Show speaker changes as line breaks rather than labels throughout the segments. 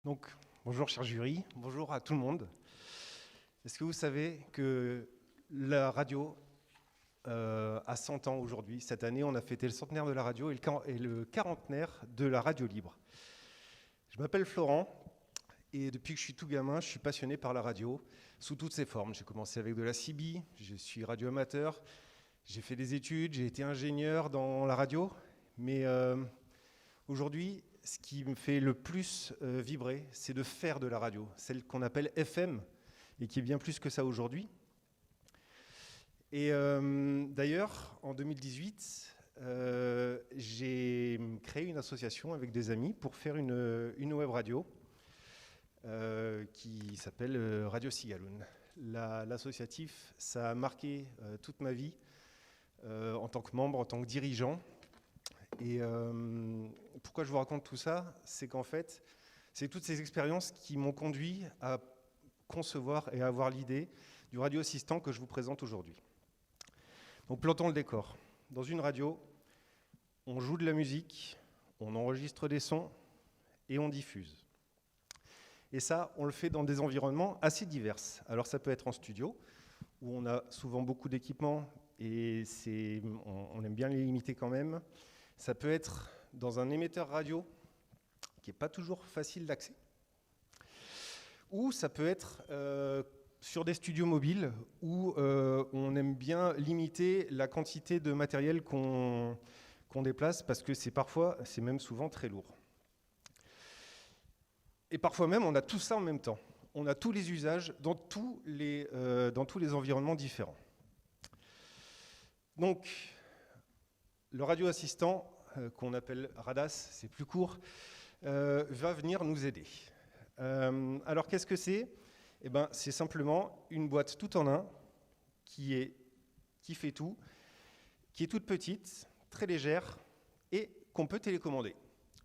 Donc, bonjour cher jury, bonjour à tout le monde. Est-ce que vous savez que la radio a 100 ans aujourd'hui? Cette année, on a fêté le centenaire de la radio et le quarantenaire de la radio libre. Je m'appelle Florent et depuis que je suis tout gamin, je suis passionné par la radio sous toutes ses formes. J'ai commencé avec de la CB, je suis radio-amateur, j'ai fait des études, j'ai été ingénieur dans la radio, mais aujourd'hui, ce qui me fait le plus vibrer, c'est de faire de la radio, celle qu'on appelle FM, et qui est bien plus que ça aujourd'hui. Et d'ailleurs, en 2018, j'ai créé une association avec des amis pour faire une web radio qui s'appelle Radio Cigaloun. L'associatif, ça a marqué toute ma vie en tant que membre, en tant que dirigeant. Et pourquoi je vous raconte tout ça? C'est qu'en fait, c'est toutes ces expériences qui m'ont conduit à concevoir et à avoir l'idée du radio assistant que je vous présente aujourd'hui. Donc plantons le décor. Dans une radio, on joue de la musique, on enregistre des sons et on diffuse. Et ça, on le fait dans des environnements assez divers. Alors ça peut être en studio, où on a souvent beaucoup d'équipements et on aime bien les limiter quand même. Ça peut être dans un émetteur radio qui n'est pas toujours facile d'accès. Ou ça peut être sur des studios mobiles où on aime bien limiter la quantité de matériel qu'on déplace parce que c'est même souvent très lourd. Et parfois même, on a tout ça en même temps. On a tous les usages dans tous les environnements différents. Donc, le radio assistant, qu'on appelle RADAS, c'est plus court, va venir nous aider. Alors qu'est-ce que c'est? Eh ben, c'est simplement une boîte tout en un qui fait tout, qui est toute petite, très légère et qu'on peut télécommander.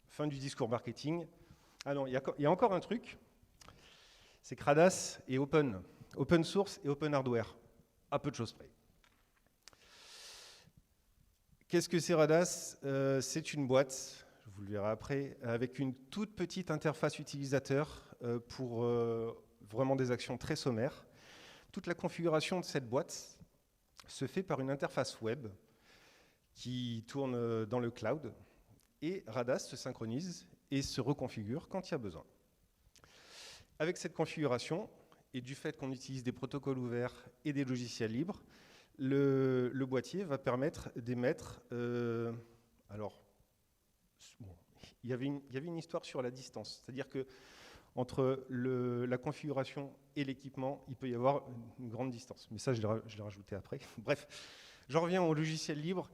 Fin du discours marketing. Ah non, il y a encore un truc, c'est que RADAS est open source et open hardware, à peu de choses près. Qu'est-ce que c'est RADAS? C'est une boîte, vous le verrez après, avec une toute petite interface utilisateur pour vraiment des actions très sommaires. Toute la configuration de cette boîte se fait par une interface web qui tourne dans le cloud et RADAS se synchronise et se reconfigure quand il y a besoin. Avec cette configuration et du fait qu'on utilise des protocoles ouverts et des logiciels libres, le boîtier va permettre d'émettre. Alors, bon, il y avait une histoire sur la distance, c'est-à-dire que entre la configuration et l'équipement, il peut y avoir une grande distance. Mais ça, je l'ai rajouté après. Bref, j'en reviens au logiciel libre.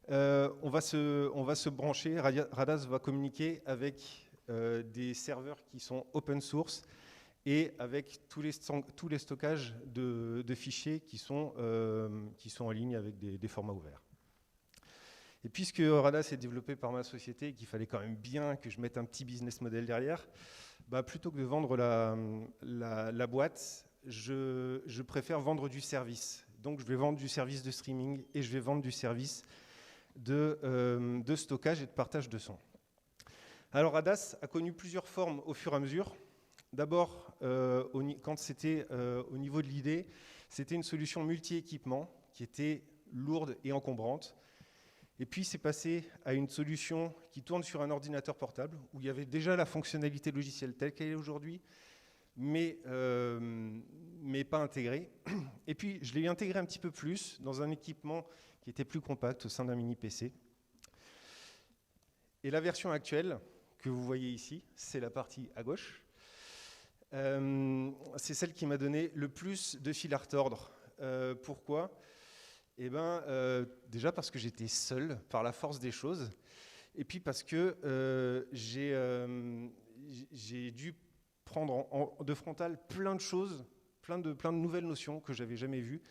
On va se brancher. RADAS va communiquer avec des serveurs qui sont open source et avec tous les stockages de fichiers qui sont en ligne avec des formats ouverts. Et puisque RADAS est développé par ma société et qu'il fallait quand même bien que je mette un petit business model derrière, plutôt que de vendre la boîte, je préfère vendre du service. Donc je vais vendre du service de streaming et je vais vendre du service de stockage et de partage de son. Alors RADAS a connu plusieurs formes au fur et à mesure. D'abord, quand c'était au niveau de l'idée, c'était une solution multi-équipement qui était lourde et encombrante. Et puis, c'est passé à une solution qui tourne sur un ordinateur portable, où il y avait déjà la fonctionnalité logicielle telle qu'elle est aujourd'hui, mais pas intégrée. Et puis, je l'ai intégré un petit peu plus dans un équipement qui était plus compact au sein d'un mini-PC. Et la version actuelle, que vous voyez ici, c'est la partie à gauche. C'est celle qui m'a donné le plus de fil à retordre. Pourquoi? Eh bien, déjà parce que j'étais seul par la force des choses, et puis parce que j'ai dû prendre de frontal plein de choses, plein de nouvelles notions que j'avais jamais vues,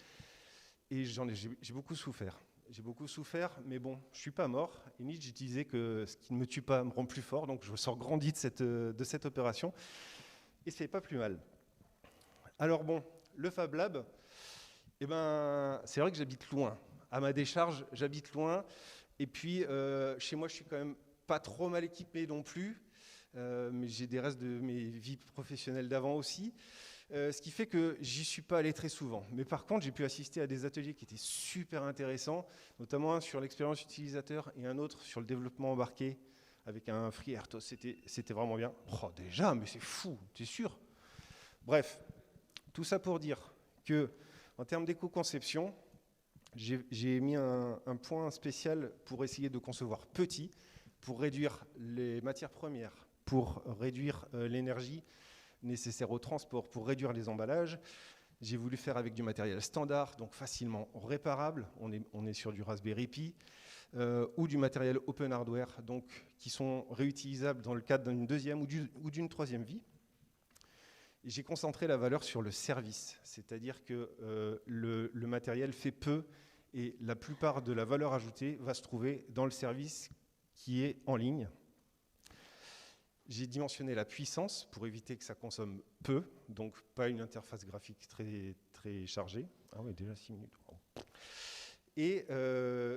et j'ai beaucoup souffert. J'ai beaucoup souffert, mais bon, je suis pas mort. Et Nietzsche disait que ce qui ne me tue pas me rend plus fort, donc je sors grandi de cette opération. Et c'est pas plus mal. Alors bon, le Fab Lab, eh ben, c'est vrai que j'habite loin. À ma décharge, j'habite loin. Et puis, chez moi, je suis quand même pas trop mal équipé non plus. mais j'ai des restes de mes vies professionnelles d'avant aussi. Ce qui fait que j'y suis pas allé très souvent. Mais par contre, j'ai pu assister à des ateliers qui étaient super intéressants, notamment un sur l'expérience utilisateur et un autre sur le développement embarqué avec un FreeRTOS. C'était vraiment bien. Oh, déjà, mais c'est fou, t'es sûr? Bref, tout ça pour dire que, en termes d'éco-conception, j'ai mis un point spécial pour essayer de concevoir petit, pour réduire les matières premières, pour réduire l'énergie nécessaire au transport, pour réduire les emballages. J'ai voulu faire avec du matériel standard, donc facilement réparable. On est sur du Raspberry Pi, ou du matériel open hardware, donc qui sont réutilisables dans le cadre d'une deuxième ou d'une troisième vie. Et j'ai concentré la valeur sur le service, c'est-à-dire que le matériel fait peu et la plupart de la valeur ajoutée va se trouver dans le service qui est en ligne. J'ai dimensionné la puissance pour éviter que ça consomme peu, donc pas une interface graphique très, très chargée. Ah oui, déjà 6 minutes. Et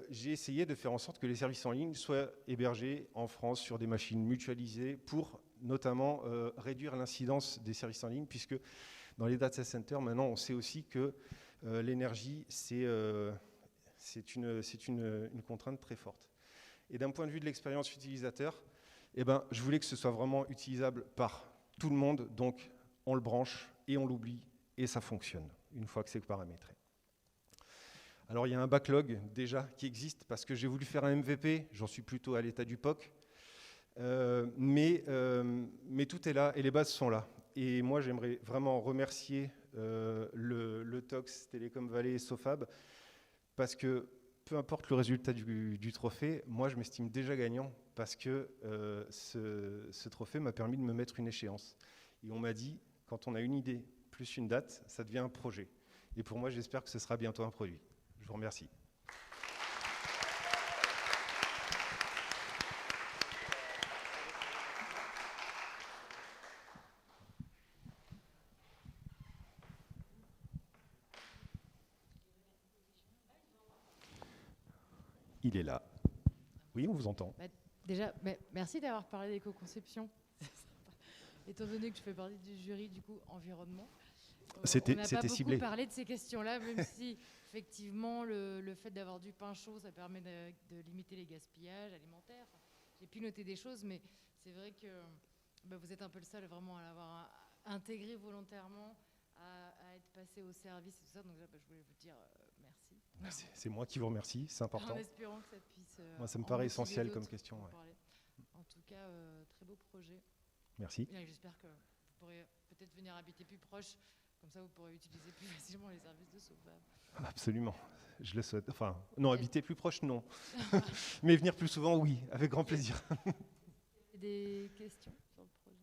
j'ai essayé de faire en sorte que les services en ligne soient hébergés en France sur des machines mutualisées pour notamment réduire l'incidence des services en ligne, puisque dans les data centers, maintenant, on sait aussi que l'énergie, c'est une contrainte très forte. Et d'un point de vue de l'expérience utilisateur, eh ben, je voulais que ce soit vraiment utilisable par tout le monde, donc on le branche et on l'oublie, et ça fonctionne, une fois que c'est paramétré. Alors il y a un backlog déjà qui existe, parce que j'ai voulu faire un MVP, j'en suis plutôt à l'état du POC, mais tout est là, et les bases sont là. Et moi j'aimerais vraiment remercier le TOX, Télécom Valley et Sofab, parce que peu importe le résultat du trophée, moi je m'estime déjà gagnant parce que ce trophée m'a permis de me mettre une échéance. Et on m'a dit, quand on a une idée plus une date, ça devient un projet. Et pour moi, j'espère que ce sera bientôt un produit. Je vous remercie. Il est là. Oui, on vous entend.
Déjà, merci d'avoir parlé d'éco-conception. Étant donné que je fais partie du jury du coup environnement,
C'était
on n'a pas beaucoup
ciblé.
parlé de ces questions-là, même si effectivement le fait d'avoir du pain chaud, ça permet de limiter les gaspillages alimentaires. Enfin, j'ai pu noter des choses, mais c'est vrai que vous êtes un peu le seul vraiment à l'avoir intégré volontairement, à être passé au service et tout ça. Donc je voulais vous dire merci.
C'est moi qui vous remercie, c'est important.
En espérant que ça puisse.
Moi, ça me paraît essentiel comme question. Ouais.
En tout cas, très beau projet.
Merci.
J'espère que vous pourrez peut-être venir habiter plus proche, comme ça vous pourrez utiliser plus facilement les services de Sofab.
Absolument, je le souhaite. Enfin, non, habiter plus proche, non. Mais venir plus souvent, oui, avec grand plaisir.
Des questions sur le projet?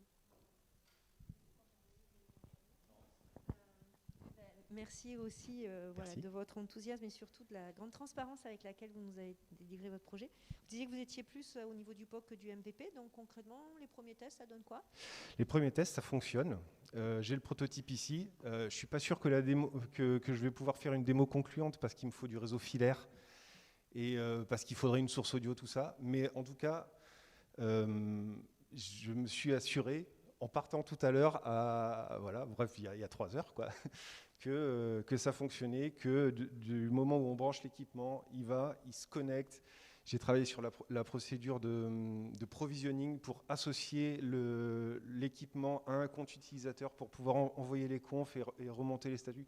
Merci aussi de votre enthousiasme et surtout de la grande transparence avec laquelle vous nous avez délivré votre projet. Vous disiez que vous étiez plus au niveau du POC que du MVP, donc concrètement, les premiers tests, ça donne quoi?
Les premiers tests, ça fonctionne. J'ai le prototype ici. Je ne suis pas sûr que je vais pouvoir faire une démo concluante parce qu'il me faut du réseau filaire et parce qu'il faudrait une source audio, tout ça. Mais en tout cas, je me suis assuré, en partant tout à l'heure, il y a 3 heures, quoi, que ça fonctionnait, que du moment où on branche l'équipement, il se connecte. J'ai travaillé sur la procédure de provisioning pour associer l'équipement à un compte utilisateur pour pouvoir envoyer les confs et remonter les statuts.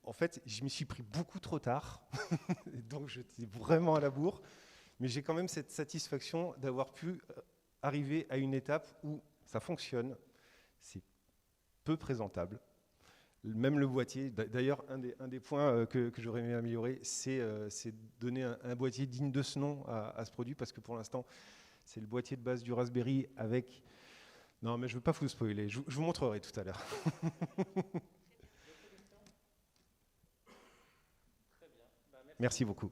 En fait, je m'y suis pris beaucoup trop tard, donc j'étais vraiment à la bourre, mais j'ai quand même cette satisfaction d'avoir pu arriver à une étape où ça fonctionne, c'est peu présentable. Même le boîtier, d'ailleurs, un des points que j'aurais aimé améliorer, c'est donner un boîtier digne de ce nom à ce produit, parce que pour l'instant, c'est le boîtier de base du Raspberry avec... Non, mais je ne veux pas vous spoiler, je vous montrerai tout à l'heure. Merci beaucoup.